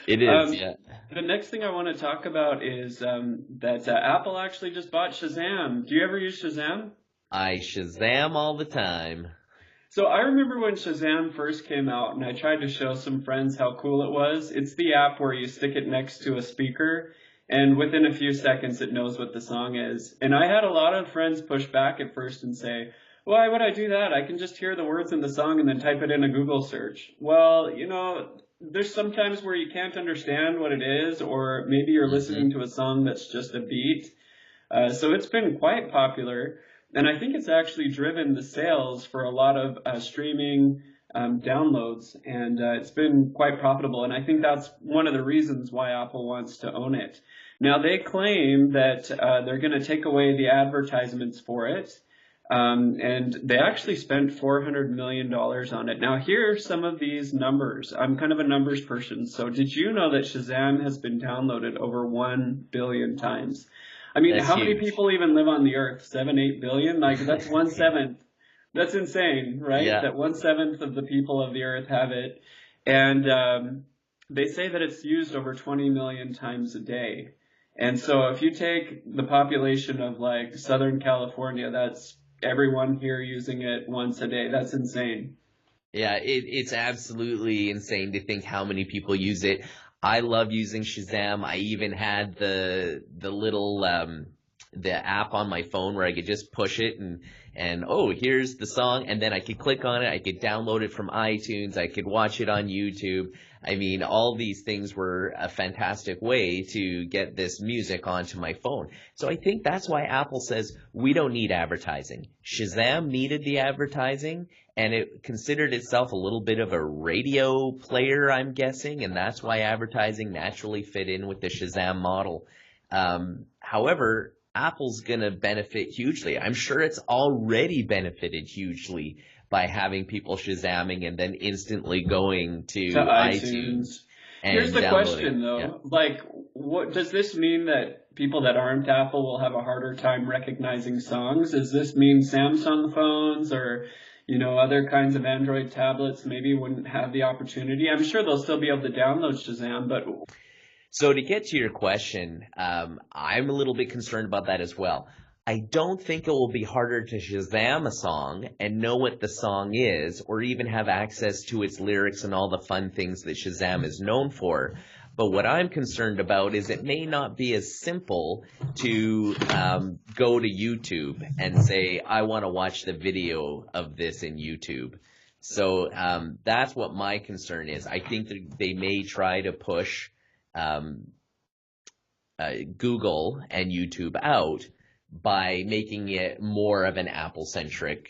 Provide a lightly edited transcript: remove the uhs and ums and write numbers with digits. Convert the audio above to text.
It is, Um, yeah. the next thing I want to talk about is that Apple actually just bought Shazam. Do you ever use Shazam? I Shazam all the time. So I remember when Shazam first came out, and I tried to show some friends how cool it was. It's the app where you stick it next to a speaker, and within a few seconds it knows what the song is. And I had a lot of friends push back at first and say, why would I do that? I can just hear the words in the song and then type it in a Google search. Well, there's sometimes where you can't understand what it is, or maybe you're Hmm. listening to a song that's just a beat. So it's been quite popular, and I think it's actually driven the sales for a lot of streaming downloads, and it's been quite profitable. And I think that's one of the reasons why Apple wants to own it. Now, they claim that they're going to take away the advertisements for it, and they actually spent $400 million on it. Now, here are some of these numbers. I'm kind of a numbers person, so did you know that Shazam has been downloaded over 1 billion times? I mean, That's how many huge. people even live on the earth? 7, 8 billion? Like, that's one seventh. That's insane, right? Yeah. That one seventh of the people of the earth have it. And they say that it's used over 20 million times a day. And so if you take the population of like Southern California, that's everyone here using it once a day. That's insane. Yeah, it's absolutely insane to think how many people use it. I love using Shazam. I even had the little the app on my phone where I could just push it and oh, here's the song, and then I could click on it. I could download it from iTunes. I could watch it on YouTube. I mean, all these things were a fantastic way to get this music onto my phone. So I think that's why Apple says we don't need advertising. Shazam needed the advertising, and it considered itself a little bit of a radio player, I'm guessing, and that's why advertising naturally fit in with the Shazam model. However, Apple's going to benefit hugely. I'm sure it's already benefited hugely by having people Shazamming and then instantly going to To iTunes. iTunes Here's and the downloading. question Yeah. though, like, what does this mean that people that aren't Apple will have a harder time recognizing songs? Does this mean Samsung phones or, other kinds of Android tablets maybe wouldn't have the opportunity? I'm sure they'll still be able to download Shazam, but So to get to your question, I'm a little bit concerned about that as well. I don't think it will be harder to Shazam a song and know what the song is, or even have access to its lyrics and all the fun things that Shazam is known for. But what I'm concerned about is it may not be as simple to go to YouTube and say, I want to watch the video of this in YouTube. So that's what my concern is. I think that they may try to push um, Google and YouTube out by making it more of an Apple-centric